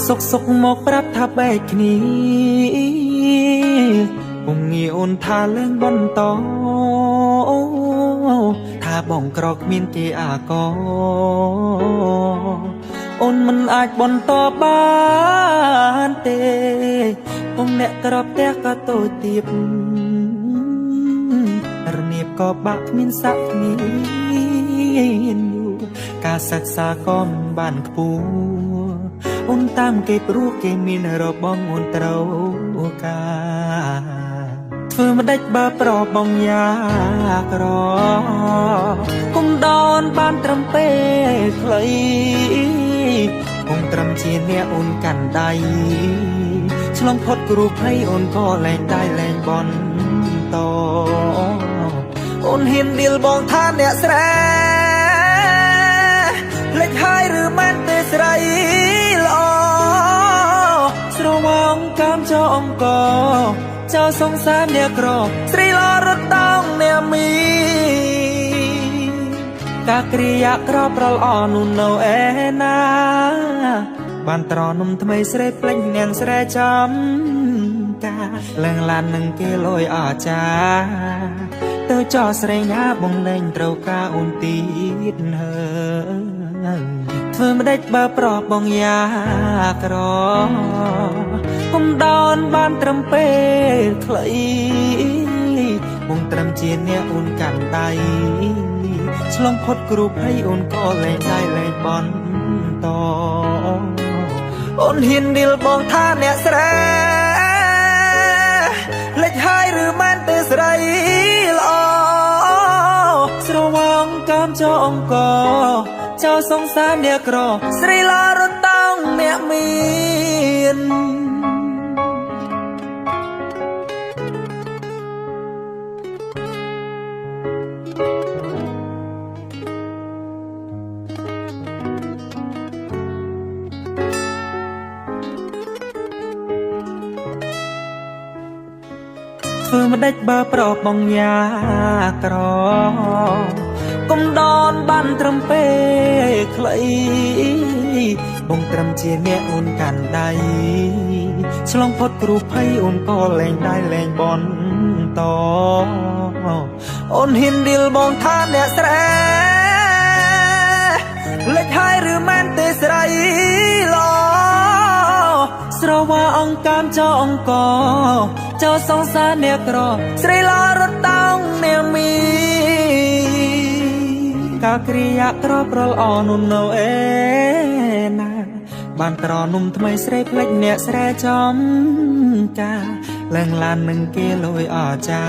សុកសុកមកប្រាប់ថាបែកគ្នាពុំងាអូនថាលែងបន្តថាបងក្រគ្មានគេអាកអូនមិនអាចបន្តបានទេពុំអ្នកក្របផ្ទះក៏តូចទៀបរនៀបក៏បាក់គ្មានសាក់គ្មានការសិក្សាក៏មិនបានខ្ពស់អូនតាមគេព្រោះគេមានរបងអូនត្រូវការធ្វើមិនដេចបើប្របងយ៉ាក្រគុំដនបានត្រឹមពេលខ្លីគុំត្រឹមជាអ្នកអូនកាន់ដៃឆ្លងផុតគ្រូភ័យអូនក៏លែងដៃលែងបនតអូនហ៊ានឌីលបងថាអ្នកស្រែភ្លេចហើយឬមែនទេស្រីល្អស្រវងកាមចោអង្គចោសង្សារអ្នកក្រស្រីល្អរត់តោងអ្នកមីកាគ្រាយក្រប្រលអនោះនៅឯណាបានត្រនំថ្មីស្រីភ្លេចនាងស្រែចំការឡើងឡាននឹងគេលយអាចាទៅចោស្រីញ៉ាបងលែងត្រូវការអូនទៀតហើយធ្វើមិនដេចបើប្របងយ៉ាក្រគុំដនបានត្រឹមពេលខ្លីបងត្រឹមជាអ្នកអូនកាន់ដៃឆ្លងផុតគ្រូភ័យអូនក៏លែងដៃលែងបនតអូនហ៊ានឌីលបងថាអ្នកស្រែភ្លេចហើយឬមែនទេស្រីល្អស្រវងកាមចោអង្គចោសង្សារអ្នកក្រស្រីល្អរត់តោងអ្នកមានធ្វើមិនដេចបើប្របងយ៉ាក្រគុំដនបានត្រឹមពេលខ្លីបងត្រឹមជាអ្នកអូនកាន់ដៃឆ្លងផុតគ្រូភ័យអូនក៏លែងដៃលែងបនតអូនហ៊ានឌីលបងថាអ្នកស្រែលេចហើយឬមែនទេស្រីល្អស្រវាអង្គកាមចោអង្គចោសង្សារអ្នកក្រស្រីល្អរត់តោងអ្នកមីកាគ្រាយក្រប្រលអនោះនៅឯណាបានត្រនំថ្មីស្រីភ្លេចអ្នកស្រែចំការឡើងឡាននឹងគេលយអាចា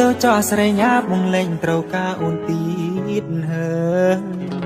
ទៅចោស្រីញ៉ាបងលែងត្រូវការអូនទៀតហើយ